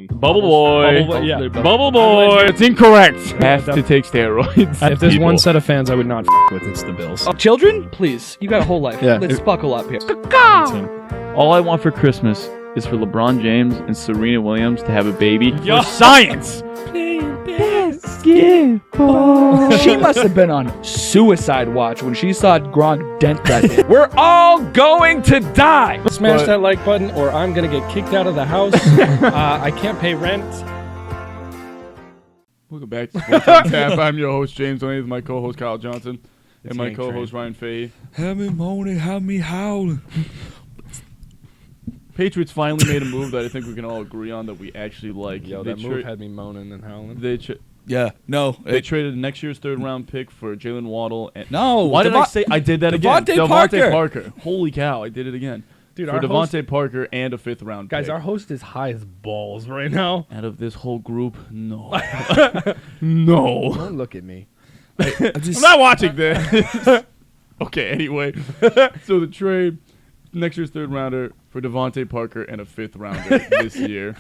Bubble boy. Yeah. Bubble boy. It's incorrect. Has to take steroids. If there's one set of fans I would not with, it's the Bills. Children, please, you got a whole life. Yeah. Let's buckle up here. All I want for Christmas is for LeBron James and Serena Williams to have a baby. Yo. For science. Basketball. She must have been on suicide watch when she saw Gronk dent that hit. We're all going to die. Smash that like button or I'm going to get kicked out of the house. I can't pay rent. Welcome back to Sports on Tap. I'm your host, James Lane, with my co-host, Kyle Johnson, and my co-host, Ryan Fahey. Have me moaning, have me howling. Patriots finally made a move that I think we can all agree on that we actually like. Yo, that move had me moaning and howling. They traded next year's third-round pick for Jalen Waddle. And why did I say I did that again? DeVante Parker. Holy cow, I did it again. Dude, for DeVante Parker and a fifth-round pick. Guys, our host is high as balls right now. Out of this whole group, no. No. Don't look at me. I'm not watching this. Okay, anyway. So the trade, next year's third-rounder for DeVante Parker and a fifth-rounder this year.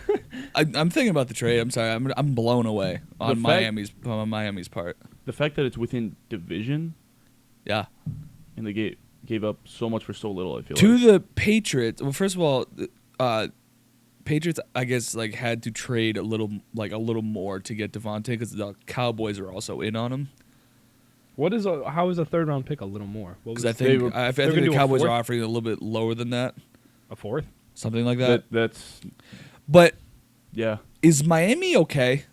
I'm thinking about the trade. I'm sorry. I'm blown away on Miami's part. The fact that it's within division. Yeah. And they gave up so much for so little, I feel To like. the Patriots. Well, first of all, Patriots, I guess, had to trade a little more to get DeVante because the Cowboys are also in on him. How is a third round pick a little more? Because I think the Cowboys are offering a little bit lower than that. A fourth? Something like that. But yeah. Is Miami okay?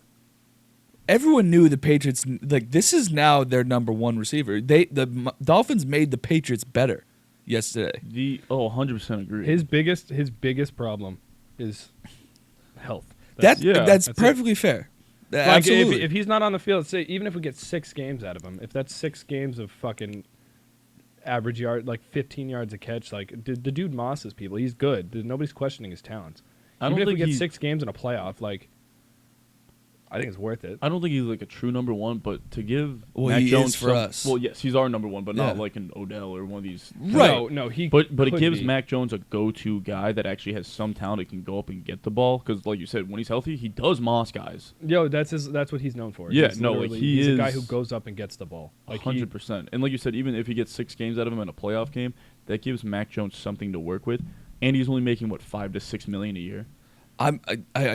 Everyone knew the Patriots, this is now their number one receiver. The Dolphins made the Patriots better yesterday. 100% agree. His biggest problem is health. That's perfectly fair. Absolutely. If he's not on the field, say even if we get 6 games out of him, if that's 6 games of fucking average yard, 15 yards a catch, the dude mosses people. He's good. Nobody's questioning his talents. Even if we get 6 games in a playoff, I think it's worth it. I don't think he's a true number one, but to give Mac Jones for us. Well, yes, he's our number one, but not like an Odell or one of these. Right. No, But it gives Mac Jones a go-to guy that actually has some talent. He can go up and get the ball because, like you said, when he's healthy, he does moss guys. Yo, that's what he's known for. Yeah, he's a guy who goes up and gets the ball. 100%. And like you said, even if he gets 6 games out of him in a playoff game, that gives Mac Jones something to work with. And he's only making $5 to $6 million a year. I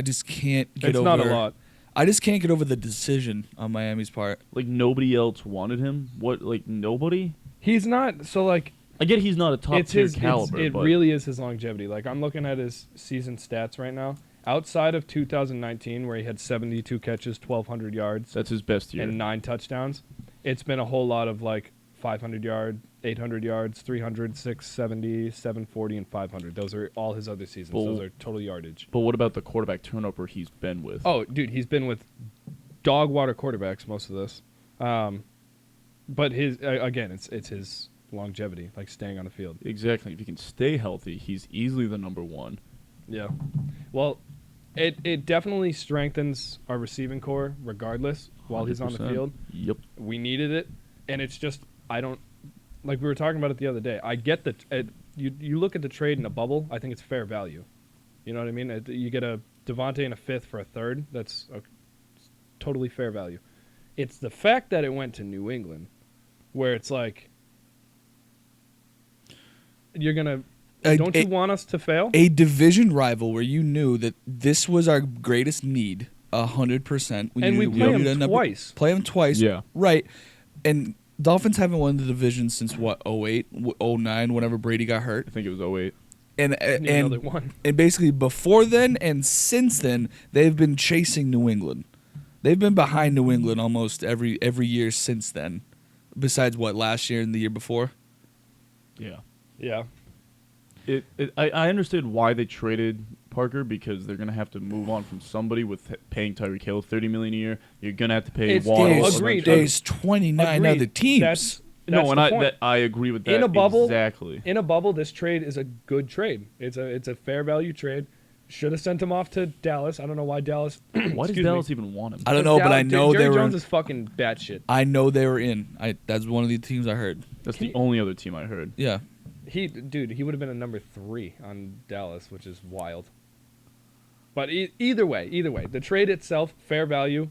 just can't get it's over. It's not a lot. I just can't get over the decision on Miami's part. Nobody else wanted him. What? Nobody? He's not. So I get he's not a top tier caliber. It really is his longevity. I'm looking at his season stats right now. Outside of 2019, where he had 72 catches, 1,200 yards. That's his best year. And 9 touchdowns. It's been a whole lot of 500 yards, 800 yards, 300, 670, 740, and 500. Those are all his other seasons. Those are total yardage. But what about the quarterback turnover he's been with? Oh, dude, he's been with dog water quarterbacks most of this. But his again, it's his longevity, staying on the field. Exactly. If he can stay healthy, he's easily the number one. Yeah. Well, it definitely strengthens our receiving core regardless while 100%. He's on the field. Yep. We needed it, and it's just I don't. We were talking about it the other day. I get that you look at the trade in a bubble. I think it's fair value. You know what I mean? You get a DeVante and a fifth for a third. That's totally fair value. It's the fact that it went to New England, where it's you're gonna. Don't you want us to fail? A division rival where you knew that this was our greatest need, 100%. And we play them twice. Play them twice. Yeah. Right. And Dolphins haven't won the division since 08, 09, whenever Brady got hurt. I think it was 08. And basically before then and since then, they've been chasing New England. They've been behind New England almost every year since then. Besides last year and the year before? Yeah. Yeah. I understood why they traded Parker because they're going to have to move on from somebody with paying Tyreek Hill $30 million a year. You're going to have to pay Waddle. There's 29 other teams. I agree with that. In a bubble, exactly. In a bubble, this trade is a good trade. It's a fair value trade. Should have sent him off to Dallas. I don't know why Dallas. Why does Dallas even want him? I don't know, but I know Jerry they were. Jones is fucking batshit. I know they were in. That's one of the teams I heard. That's the only other team I heard. Yeah. He would have been a number 3 on Dallas, which is wild. But either way, the trade itself, fair value.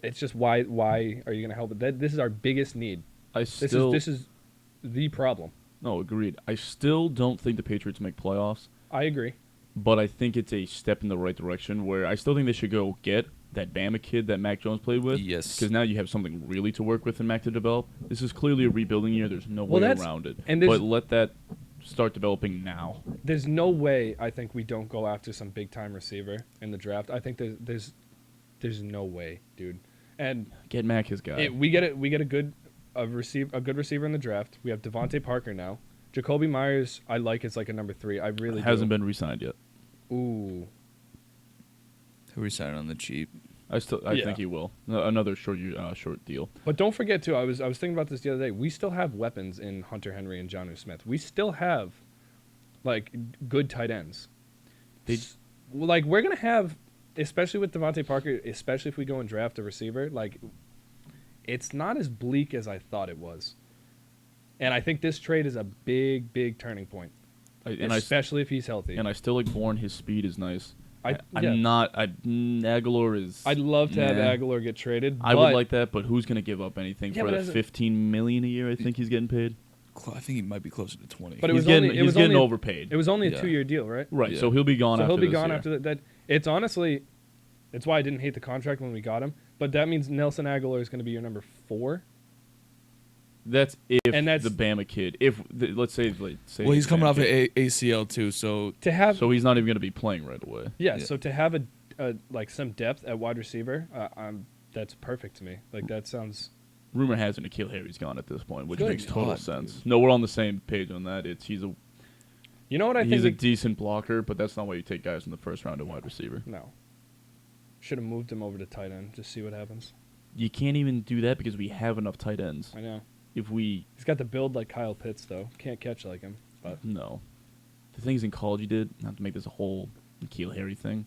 It's just why are you going to help it? This is our biggest need. This is the problem. No, agreed. I still don't think the Patriots make playoffs. I agree. But I think it's a step in the right direction where I still think they should go get that Bama kid that Mac Jones played with. Yes. Because now you have something really to work with in Mac to develop. This is clearly a rebuilding year. There's no way around it. But let that start developing now. There's no way I think we don't go after some big-time receiver in the draft. I think there's no way, dude. And get Mac his guy. We get a good receiver in the draft. We have DeVante Parker now. Jacoby Myers, I like as like a number 3. I really hasn't been re-signed yet. Ooh. He'll re-sign on the cheap. I think he will. Another short deal. But don't forget too. I was thinking about this the other day. We still have weapons in Hunter Henry and Jonnu Smith. We still have like good tight ends. Like we're gonna have, especially with DeVante Parker, especially if we go and draft a receiver. Like it's not as bleak as I thought it was. And I think this trade is a big turning point, especially if he's healthy. And I still like Bourne. His speed is nice. Aguilar is. I'd love to have Aguilar get traded. I would like that, but who's going to give up anything for that $15 million a year? I think he's getting paid. I think he might be closer to 20. But he's getting overpaid. It was only a 2-year deal, right? Right. Yeah. So he'll be gone. After that. It's honestly, it's why I didn't hate the contract when we got him. But that means Nelson Aguilar is going to be your number 4. That's the Bama kid. Let's say. Well, he's coming off an ACL too, so he's not even going to be playing right away. Yeah. So to have a like some depth at wide receiver, that's perfect to me. Like that sounds. Rumor has it N'Keal Harry's gone at this point, which makes total sense. No, we're on the same page on that. He's a decent blocker, but that's not why you take guys in the first round at wide receiver. No. Should have moved him over to tight end. Just see what happens. You can't even do that because we have enough tight ends. I know. He's got the build like Kyle Pitts though. Can't catch like him. But no. The things in college he did, not to make this a whole N'Keal Harry thing.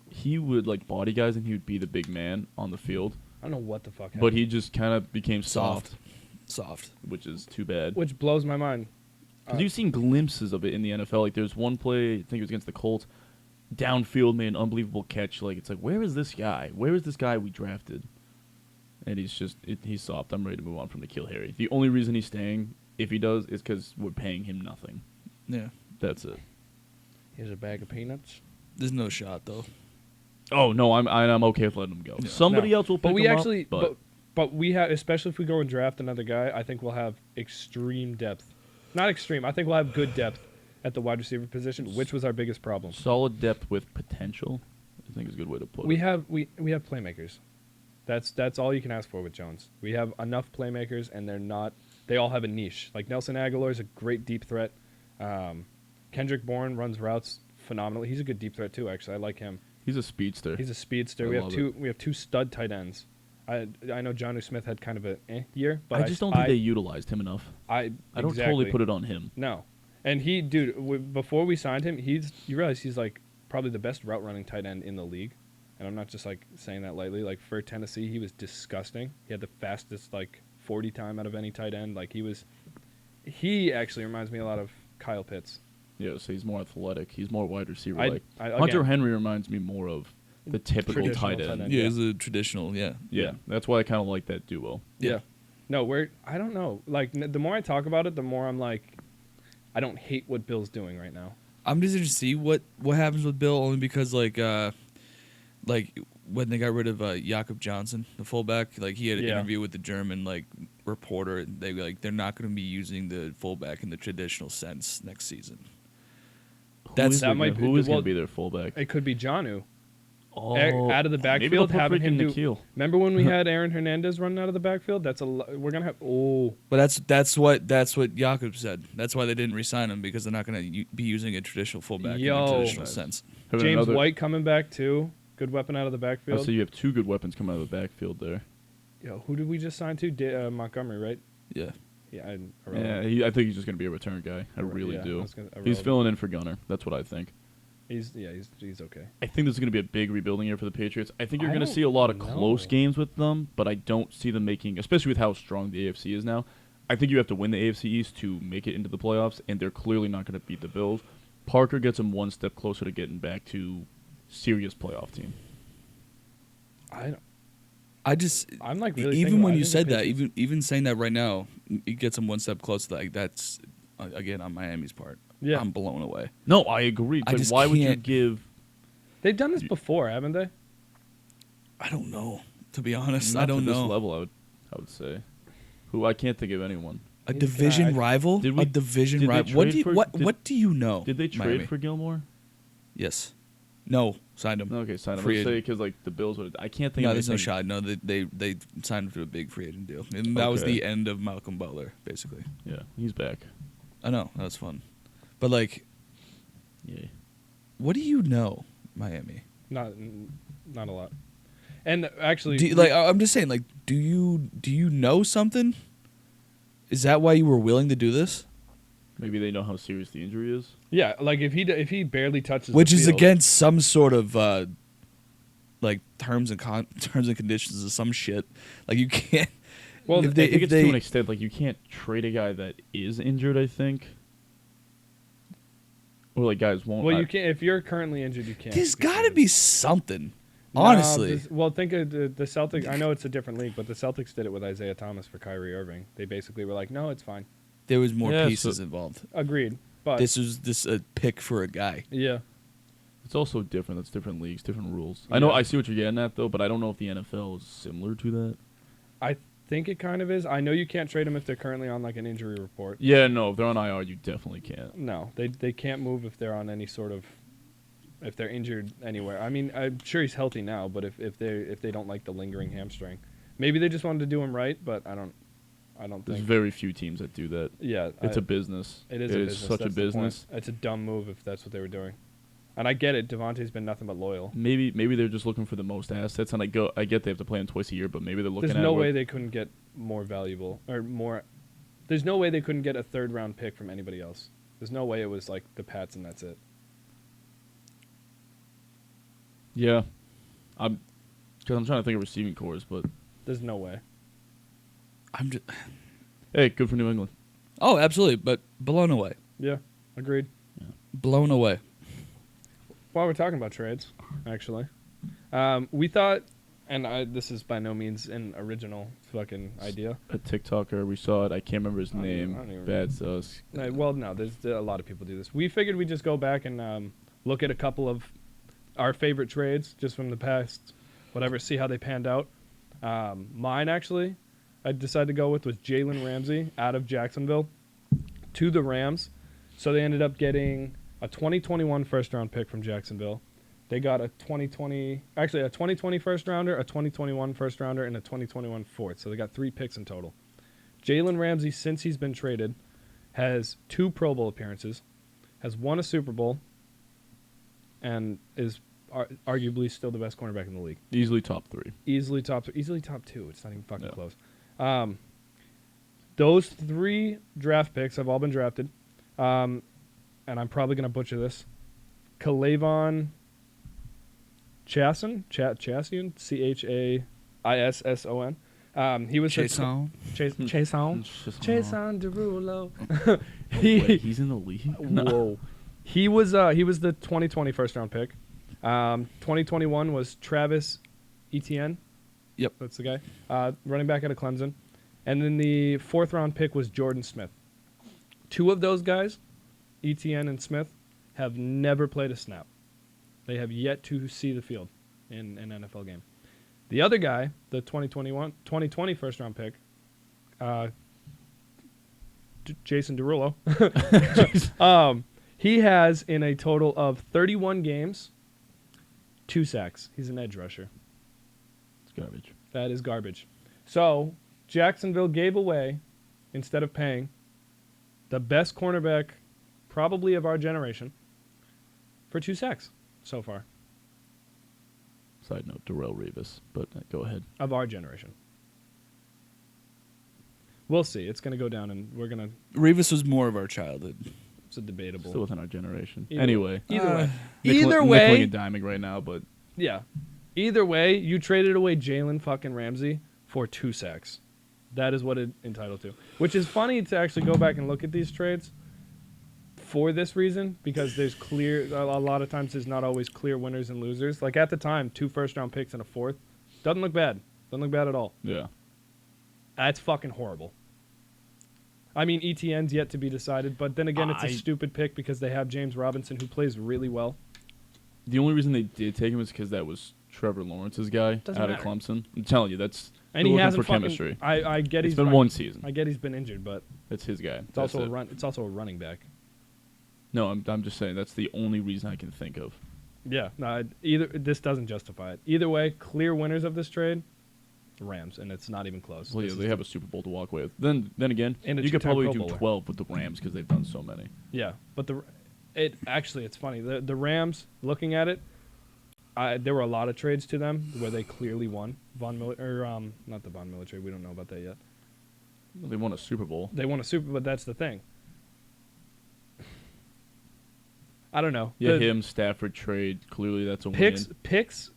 He would like body guys and he would be the big man on the field. I don't know what the fuck happened. But he just kind of became soft, which is too bad. Which blows my mind. Because you've seen glimpses of it in the NFL. Like there's one play, I think it was against the Colts, downfield made an unbelievable catch. Like it's like, where is this guy? Where is this guy we drafted? And he's soft. I'm ready to move on from N'Keal Harry. The only reason he's staying, if he does, is because we're paying him nothing. Yeah. That's it. Here's a bag of peanuts. There's no shot though. Oh no, I'm okay with letting him go. Yeah. Somebody else will pick him up. But we have, especially if we go and draft another guy, I think we'll have extreme depth. Not extreme. I think we'll have good depth at the wide receiver position, which was our biggest problem. Solid depth with potential, I think is a good way to put it. We have playmakers. That's all you can ask for with Jones. We have enough playmakers, and they all have a niche. Like Nelson Aguilar is a great deep threat. Kendrick Bourne runs routes phenomenally. He's a good deep threat too, actually. I like him. He's a speedster. We have two stud tight ends. I know Jonnu Smith had kind of a year, but I just don't think they utilized him enough. I don't totally put it on him. No. And before we signed him, you realize he's like probably the best route running tight end in the league. And I'm not just like saying that lightly. Like for Tennessee, he was disgusting. He had the fastest like 40 time out of any tight end. Like he actually reminds me a lot of Kyle Pitts. Yeah, so he's more athletic. He's more wide receiver like. Hunter Henry reminds me more of the typical tight end. Yeah, he's a traditional, Yeah, that's why I kind of like that duo. Yeah. No, I don't know. Like the more I talk about it, the more I'm like, I don't hate what Bill's doing right now. I'm just interested to see what happens with Bill, only because like when they got rid of Jakob Johnson, the fullback, like he had an interview with the German like reporter. They're not going to be using the fullback in the traditional sense next season. Who is going to be their fullback? It could be Jonnu. Out of the backfield, having him do. Remember when we had Aaron Hernandez running out of the backfield? We're gonna have. Oh, but that's what Jakob said. That's why they didn't re-sign him, because they're not going to be using a traditional fullback in the traditional sense. James White coming back too. Good weapon out of the backfield. So you have two good weapons coming out of the backfield there. Yo, who did we just sign to? Montgomery, right? Yeah. Yeah, I think he's just going to be a return guy. I really do. He's filling in for Gunner. That's what I think. He's okay. I think this is going to be a big rebuilding year for the Patriots. I think you're going to see a lot of close games with them, but I don't see them making, especially with how strong the AFC is now. I think you have to win the AFC East to make it into the playoffs, and they're clearly not going to beat the Bills. Parker gets him one step closer to getting back to serious playoff team. I'm like really even thinking when about it. you I said think the that, Patriots- even saying that right now, it gets him one step closer. Like that's again on Miami's part. Yeah. I'm blown away. No, I agree. I But just why would you can't- give? they've done this before, haven't they? I don't know. To be honest, Not I don't to this know. level, I would say. Who I can't think of anyone. A He's division gonna- rival. Did we- A division did they rival. What trade do you for- what do you know? Did they trade Miami? for Gilmore? Yes. No. Signed him. Okay, sign him. Free Let's say agent. because like the Bills would. I can't think. No, of there's no anything. shot. No, they signed him to a big free agent deal, and that was Okay. the end of Malcolm Butler, basically. Yeah, he's back. I know that was fun, but like, Yeah. what do you know, Miami? Not a lot. And actually, Do you, like, I'm just saying, like, do you know something? Is that why you were willing to do this? Maybe they know how serious the injury is. yeah, like if he barely touches, Which the is field, against some sort of like terms and conditions of some shit. Like you can't. Well, I if they, think if it's they, to an extent. Like you can't trade a guy that is injured. I think. Or like guys won't. Well, you can't if you're currently injured. You can't. there's get got to traded. be something. No, Honestly, think of the Celtics. I know it's a different league, but the Celtics did it with Isaiah Thomas for Kyrie Irving. They basically were like, "No, it's fine." there was more Yeah, pieces so- involved. Agreed. But This a pick for a guy. yeah, It's also different. It's different leagues, different rules. I know. Yeah. I see what you're getting at though, but I don't know if the NFL is similar to that. I think it kind of is. I know you can't trade them if they're currently on like an injury report. Yeah, no. If they're on IR, you definitely can't. No, they can't move if they're on any sort of if they're injured anywhere. I mean, I'm sure he's healthy now, but if they don't like the lingering hamstring, maybe they just wanted to do him right. But I don't There's think. very few teams that do that. Yeah, It's a business. it is a business. such a That's the point. business. It's a dumb move if that's what they were doing. And I get it. DeVante's been nothing but loyal. Maybe they're just looking for the most assets, and I get they have to play him twice a year, but maybe they're looking There's at no what- way they couldn't get more valuable or more. There's no way they couldn't get a third round pick from anybody else. There's no way it was like the Pats and that's it. Yeah, because I'm trying to think of receiving cores, but There's no way. I'm just. hey, good for New England. Oh, absolutely, but blown away. Yeah, agreed. Blown away. While we're talking about trades, actually, we thought, and this is by no means an original fucking idea. A TikToker, we saw it. I can't remember his I don't even name. remember. Bad sus. Well, no, there's a lot of people do this. We figured we'd just go back and look at a couple of our favorite trades just from the past, whatever, see how they panned out. Mine, actually, I decided to go with was Jalen Ramsey out of Jacksonville to the Rams. So they ended up getting a 2021 first-round pick from Jacksonville. They got a 2020 first rounder, a 2021 first rounder, and a 2021 fourth. So they got 3 picks in total. Jalen Ramsey, since he's been traded, has 2 Pro Bowl appearances, has won a Super Bowl, and is arguably still the best cornerback in the league. Easily top 3. Easily top 2. It's not even fucking Yeah. close. Those 3 draft picks have all been drafted, and I'm probably going to butcher this. Kalavon Chaisson, Chaisson, Chaisson. He was Chaisson. Chaisson Derulo. Wait, he's in the league? Whoa. He was the 2020 first round pick. 2021 was Travis Etienne. Yep. That's the guy. Running back out of Clemson. And then the 4th round pick was Jordan Smith. 2 of those guys, Etienne and Smith, have never played a snap. They have yet to see the field in an NFL game. The other guy, the 2020 first round pick, Jason Derulo, he has in a total of 31 games, 2 sacks. He's an edge rusher. It's garbage. That is garbage. So Jacksonville gave away, instead of paying, the best cornerback probably of our generation for 2 sacks so far. Side note, Darrell Revis, but go ahead. Of our generation. We'll see. It's going to go down, and we're going to... Revis was more of our childhood. It's a debatable... Still within our generation. Either Anyway. Either Nickeling way... and diming right now, but Yeah. Either way, you traded away Jalen fucking Ramsey for 2 sacks. That is what it entitled to. Which is funny to actually go back and look at these trades. for this reason, because there's a lot of times there's not always clear winners and losers. Like at the time, 2 first-round picks and a 4th. Doesn't look bad. Doesn't look bad at all. Yeah. That's fucking horrible. I mean, ETN's yet to be decided, but then again, it's a stupid pick because they have James Robinson, who plays really well. The only reason they did take him is because that was Trevor Lawrence's guy Doesn't out matter. of Clemson. I'm telling you, that's And he looking hasn't for chemistry. I get It's he's been one season. I get he's been injured, but That's his guy. it's also a running back. No, I'm just saying that's the only reason I can think of. Yeah, no, this doesn't justify it. Either way, clear winners of this trade, Rams, and it's not even close. Well, yeah, they have a Super Bowl to walk away with. Then again, And a you could two-time probably Pro do Bowler. 12 with the Rams because they've done so many. Yeah, but it's funny. The Rams, looking at it, there were a lot of trades to them where they clearly won. Not the Von Miller trade. We don't know about that yet. They won a Super Bowl. They won a Super, but that's the thing. I don't know. Yeah, him, Stafford trade. Clearly, that's a Picks.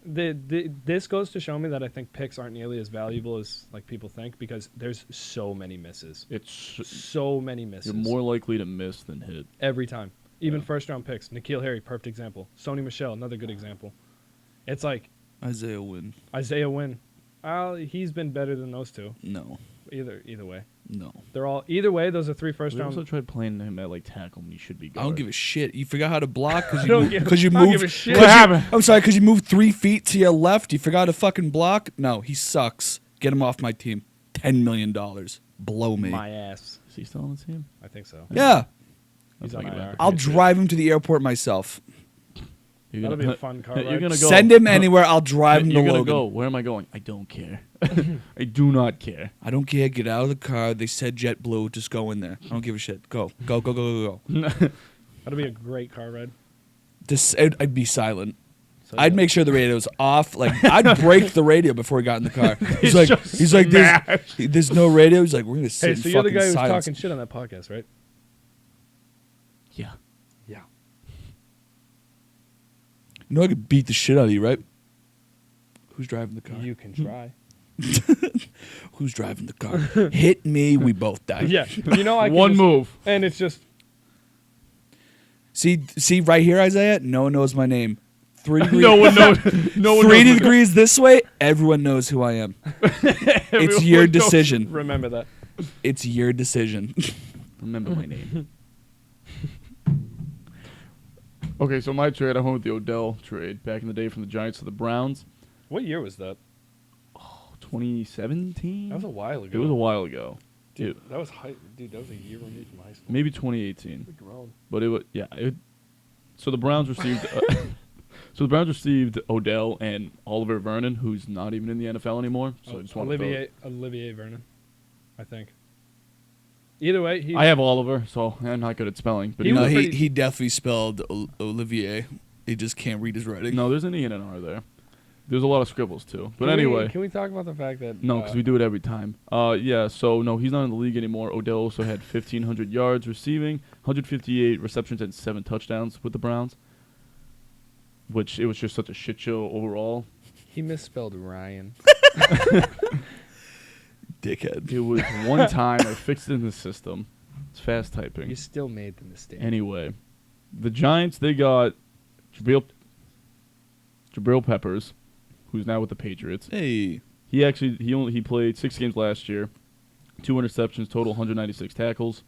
win. This goes to show me that I think picks aren't nearly as valuable as like people think because there's so many misses. It's So many misses. You're more likely to miss than hit. Every time. Even Yeah. first-round picks. N'Keal Harry, perfect example. Sony Michel, another good example. It's like Isaiah Wynn. Isaiah Wynn. He's been better than those two. No. Either way. No. They're all either way. Those are 3 We first also round. tried playing him at like tackle when he should be. I don't give a shit. You forgot how to block I don't because you give a moved. shit. What happened? I'm sorry, because you moved 3 feet to your left. You forgot to fucking block. No, he sucks. Get him off my team. $10 million. Blow me. My ass. Is he still on the team? I think so. Yeah, He's I'll on take it IR. back. I'll Okay, drive him to the airport myself. You're That'll gonna- be a fun car You're ride. gonna go. Send him anywhere. I'll drive him to You're gonna Logan. go. Where am I going? I don't care. I do not care. I don't care. Get out of the car. They said JetBlue. Just go in there. I don't give a shit. Go. Go, go, go, go, go. That'll be a great car ride. I'd be silent. So, I'd yeah. make sure the radio's off. Like I'd break the radio before he got in the car. He's like, there's no radio. He's like, we're gonna sit Hey, in so you're the fucking guy who's silence. talking shit on that podcast, right? Yeah. Yeah. You know I could beat the shit out of you, right? Who's driving the car? You can try. Who's driving the car? Hit me. We both die. Yeah. You know I can One just- move. And it's just See right here, Isaiah. No one knows my name. 3 degrees. No one knows. No one 3 knows. degrees this way. Everyone knows who I am. It's Everyone your knows. decision. remember that. It's your decision. Remember my name. Okay, so my trade, I went with the Odell trade back in the day from the Giants to the Browns. What year was that? 2017? That was a while ago. It was a while ago. Dude, that was Dude, that was a year removed from high school. Maybe 2018. We grown. But it was, yeah. So the Browns received Odell and Oliver Vernon, who's not even in the NFL anymore. So I just want Olivier Vernon, I think. Either way, I have Oliver, so I'm not good at spelling. But He No, was he pretty- he definitely spelled Olivier. He just can't read his writing. no, there's an E and an R there. There's a lot of scribbles too. But Can anyway. can we talk about the fact that No, because we do it every time. Yeah, so no, he's not in the league anymore. Odell also had 1,500 yards receiving, 158 receptions, and 7 touchdowns with the Browns. Which it was just such a shit show overall. he misspelled Ryan. Dickhead. It was one time I fixed it in the system. It's fast typing. You still made the mistake. Anyway, the Giants, they got Jabril Peppers, who's now with the Patriots. Hey. He played 6 games last year, 2 interceptions, total 196 tackles.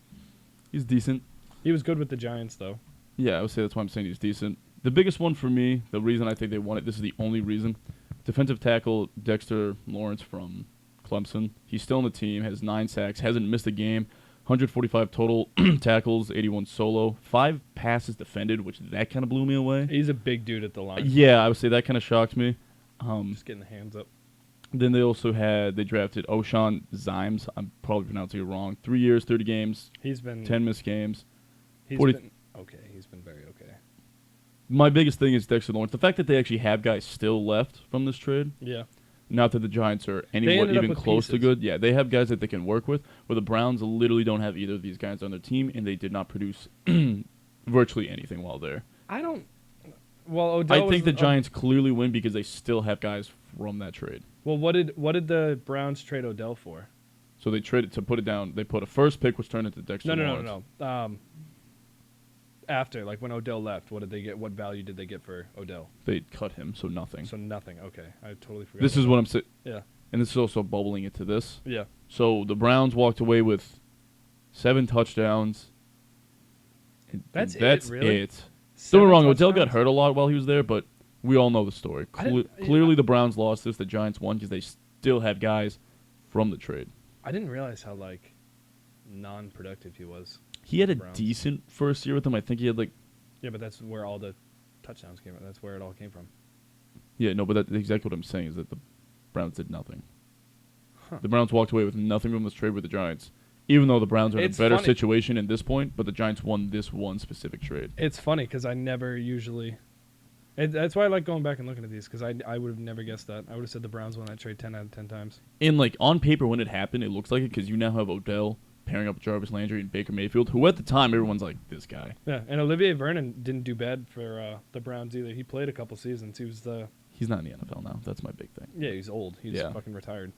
He's decent. He was good with the Giants, though. Yeah, I would say that's why I'm saying he's decent. The biggest one for me, the reason I think they won it, this is the only reason, defensive tackle Dexter Lawrence from Clemson. He's still on the team, has 9 sacks, hasn't missed a game, 145 total tackles, 81 solo, 5 passes defended, which that kind of blew me away. He's a big dude at the line. Yeah, I would say that kind of shocked me. Just getting the hands up. Then they drafted O'Shawn Zimes. I'm probably pronouncing it wrong. 3 years, 30 games, He's been 10 missed games. He's 40 been okay. He's been very okay. My biggest thing is Dexter Lawrence. The fact that they actually have guys still left from this trade. Yeah. Not that the Giants are anywhere ended up even with close to pieces. good. Yeah, they have guys that they can work with, where the Browns literally don't have either of these guys on their team, and they did not produce virtually anything while there. I don't. Well, Odell I think the was- Giants clearly win because they still have guys from that trade. Well, what did the Browns trade Odell for? So they traded to put it down. They put a first pick, which turned into Dexter Lawrence. No. after, like when Odell left, what did they get? What value did they get for Odell? They cut him, so nothing. So nothing. Okay, I totally forgot. This is what I'm saying. Yeah. And this is also bubbling it to this. Yeah. So the Browns walked away with 7 touchdowns. That's really? it. Don't get me wrong, Odell got hurt a lot while he was there, but we all know the story. Clearly the Browns lost this. The Giants won because they still have guys from the trade. I didn't realize how, like, non-productive he was. He had a Browns. decent first year with them. I think he had, like... Yeah, but that's where all the touchdowns came from. That's where it all came from. Yeah, no, but that's exactly what I'm saying is that the Browns did nothing. Huh. The Browns walked away with nothing from this trade with the Giants, even though the Browns are in a better funny. situation in this point, but the Giants won this one specific trade. It's funny because I never usually... that's why I like going back and looking at these because I would have never guessed that. I would have said the Browns won that trade 10 out of 10 times. And, like, on paper when it happened, it looks like it because you now have Odell pairing up with Jarvis Landry and Baker Mayfield, who at the time everyone's like, this guy. Yeah, and Olivier Vernon didn't do bad for the Browns either. He played a couple seasons. He's not in the NFL now. That's my big thing. Yeah, he's old. He's fucking retired.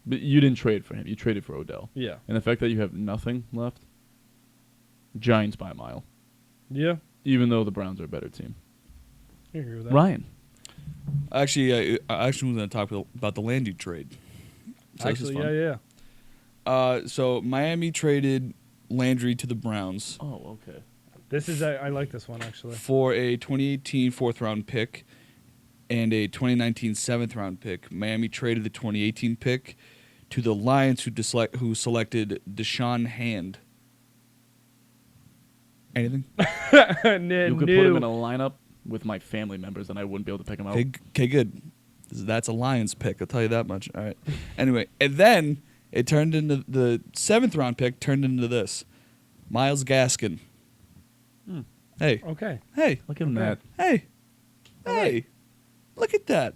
But you didn't trade for him. You traded for Odell. Yeah. And the fact that you have nothing left, Giants by a mile. Yeah. Even though the Browns are a better team. I agree with that. Ryan. Actually, I was going to talk about the Landry trade. So this is Actually, fun. yeah. So Miami traded Landry to the Browns Oh, okay. This is I like this one actually. for a 2018 4th-round pick and a 2019 7th-round pick. Miami traded the 2018 pick to the Lions, who selected Deshaun Hand. Anything? You could put him in a lineup with my family members, and I wouldn't be able to pick him out. Okay, good. That's a Lions pick. I'll tell you that much. All right. Anyway, and then it turned into the 7th-round pick. Turned into this, Myles Gaskin. Hey. Okay. Hey. Look at that. Hey. Hey. Look at that.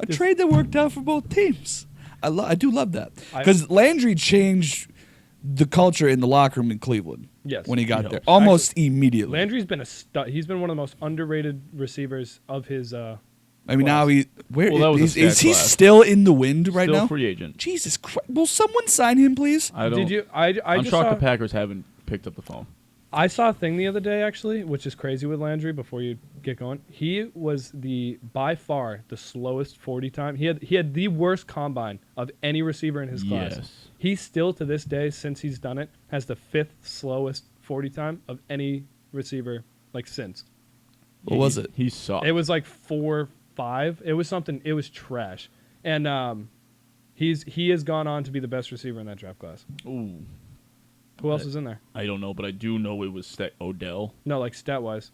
A trade that worked out for both teams. I do love that. Because Landry changed the culture in the locker room in Cleveland. Yes. When he got Yep. there. Almost immediately. Landry's been a stud. He's been one of the most underrated receivers of his I mean, now Well, that was a is stat he class. still in the wind right Still now? free agent. Jesus Christ. Will someone sign him, please? I don't. Did you I I'm just shocked saw, the Packers haven't picked up the phone. I saw a thing the other day actually, which is crazy with Landry before you get going. He was by far the slowest 40 time. He had the worst combine of any receiver in his class. Yes. He still to this day, since he's done it, has the 5th slowest 40 time of any receiver like since. What was it? He sucked. It was like 4.5. It was something. It was trash. And he has gone on to be the best receiver in that draft class. Ooh. Who else is in there? I don't know, but I do know it was Odell. No, like stat wise,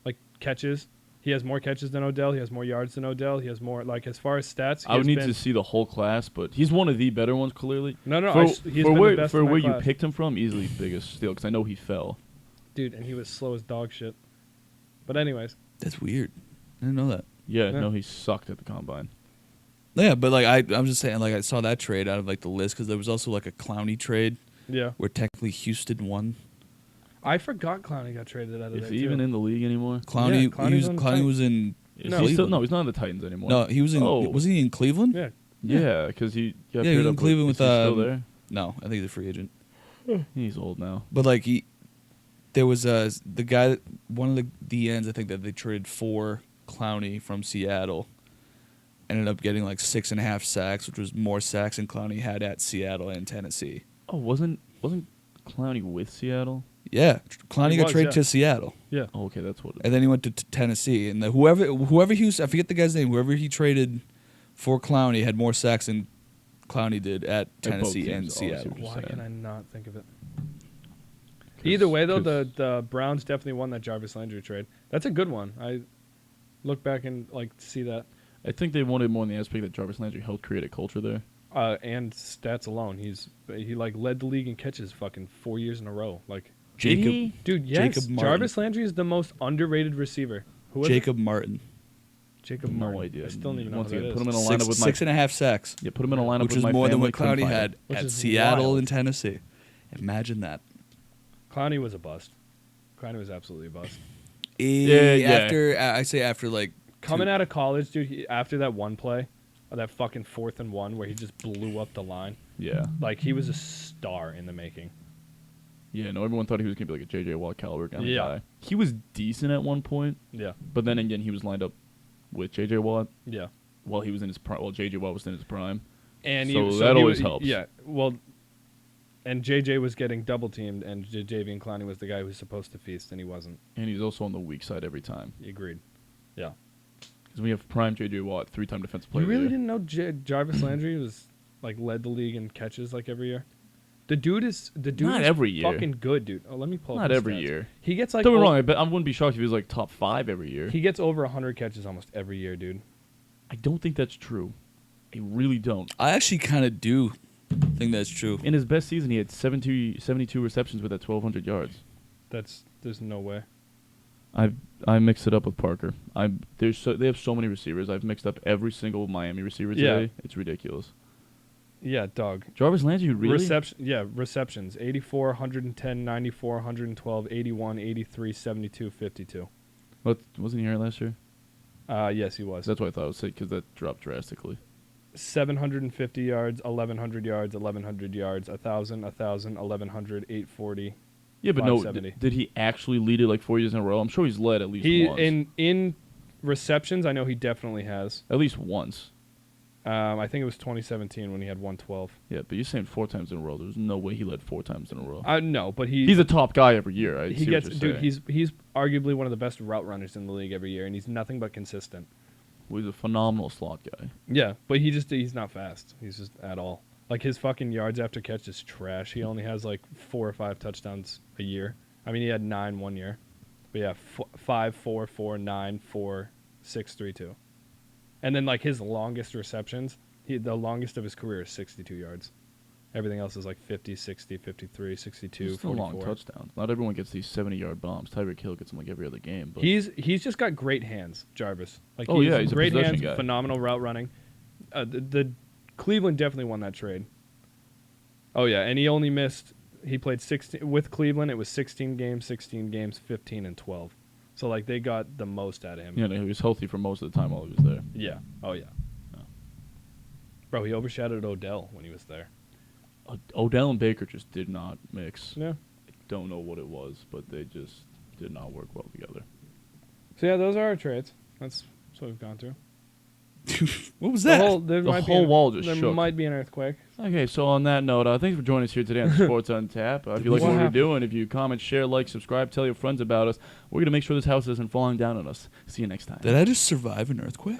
like catches. He has more catches than Odell. He has more yards than Odell. He has more like as far as stats. I would need to see the whole class, but he's one of the better ones clearly. No, For, he's for been where, the best for in my where you class. picked him from, easily biggest steal because I know he fell. Dude, and he was slow as dog shit. But anyways, That's weird. I didn't know that. Yeah, Yeah. no, he sucked at the combine. Yeah, but like I'm just saying, like I saw that trade out of like the list because there was also like a Clowney trade yeah, where technically Houston won. I forgot Clowney got traded out of Is there he too. even in the league anymore? Clowney, Clowney's on the Clowney was in Is No. he still, Cleveland. no, he's not in the Titans anymore. No, he was in. Oh. Was he in Cleveland? Yeah, Yeah, because he got Yeah, he paired was in up Cleveland with. with, Is he still um, there? No, I think he's a free agent. He's old now. But like there was the guy, one of the ends I think that they traded for Clowney from Seattle, ended up getting like 6.5 sacks, which was more sacks than Clowney had at Seattle and Tennessee. Oh, wasn't Clowney with Seattle? Yeah, Clowney He got was, traded yeah. to Seattle, yeah. Oh, okay, that's what. and then he went to Tennessee. And whoever he was, I forget the guy's name. Whoever he traded for Clowney had more sacks than Clowney did at Tennessee teams, and obviously. Seattle. What you're Why saying. can I not think of it? Either way, though, 'cause- the Browns definitely won that Jarvis Landry trade. That's a good one. I look back and like see that. I think they wanted more in the aspect that Jarvis Landry helped create a culture there. And stats alone, he like led the league in catches fucking 4 years in a row. Like, Jacob dude, yes, Jacob Martin. Jarvis Landry is the most underrated receiver. Who was it? Jacob Martin. Jacob No Martin. idea. I still don't even know Once who that again, is. put him in a lineup with my 6.5 sacks, yeah, put him in a lineup which with is my more than family, what couldn't Clowney find had Which at is Seattle wild. and Tennessee. Imagine that. Clowney was a bust. Clowney was absolutely a bust. After I say after like Coming out of college, dude, after that one play, that fucking 4th and 1 where he just blew up the line, Yeah. like he was a star in the making. Yeah, no, everyone thought he was going to be like a J.J. Watt caliber kind of Yeah. guy. He was decent at one point, Yeah. but then again, he was lined up with J.J. Watt Yeah. while he was in his prime. While J.J. Watt was in his prime. And So he, that he always was- helps. Yeah. Well, and JJ was getting double teamed, and Jadeveon Clowney was the guy who was supposed to feast, and he wasn't. And he's also on the weak side every time. He agreed. Yeah. Because we have prime J.J. Watt, 3-time defensive player. You really of the year. didn't know Jarvis Landry was like led the league in catches like every year? The dude is Not every year. fucking good, dude. Oh, let me pull up Not his every stats. year. He gets like Don't get me o- wrong, I wouldn't be shocked if he was like top 5 every year. He gets over 100 catches almost every year, dude. I don't think that's true. I really don't. I actually kind of do think that's true. In his best season, he had 72 receptions with that 1,200 yards. There's no way. I mixed it up with Parker. They have so many receivers. I've mixed up every single Miami receiver Yeah. today. It's ridiculous. Yeah, dog. Jarvis Landry, really? Receptions. 84, 110, 94, 112, 81, 83, 72, 52. Wasn't he here last year? Yes, he was. That's what I thought I would say, because that dropped drastically. 750 yards, 1,100 yards, 1,100 yards, 1,000, 1,100, 840. Yeah, but no, 570. did he actually lead it like 4 years in a row? I'm sure he's led at least He once. in receptions, I know he definitely has. At least once. I think it was 2017 when he had 112. Yeah, but you're saying 4 times in a row. There's no way he led 4 times in a row. No, but He's a top guy every year. I he see gets what you're dude. saying. He's arguably one of the best route runners in the league every year, and he's nothing but consistent. Well, he's a phenomenal slot guy. Yeah, but he's not fast. He's just at all. Like his fucking yards after catch is trash. He only has like 4 or 5 touchdowns a year. I mean, he had 9 one year, but yeah, 5, 4, 4, 9, 4, 6, 3, 2, and then like his longest receptions. The longest of his career is 62 yards. Everything else is like 50, 60, 53, 62, It's still 44. long touchdowns. Not everyone gets these 70-yard bombs. Tyreek Hill gets them like every other game. But He's just got great hands, Jarvis. Like Oh, yeah, he's a great possession hands, guy. phenomenal route running. The Cleveland definitely won that trade. Oh yeah, and he only missed. He played 16 with Cleveland. It was 16 games, 15 and 12. So like they got the most out of him. yeah, no, he was healthy for most of the time while he was there. Yeah. Oh yeah. Oh. Bro, he overshadowed Odell when he was there. Odell and Baker just did not mix. Yeah. I don't know what it was, but they just did not work well together. So yeah, those are our trades. That's what we've gone through. What was that? There The might be whole an- wall just There shook. might be an earthquake. Okay, so on that note, thanks for joining us here today on Sports on Tap. If you like What what we're happened? doing, if you comment, share, like, subscribe, tell your friends about us, we're going to make sure this house isn't falling down on us. See you next time. Did I just survive an earthquake?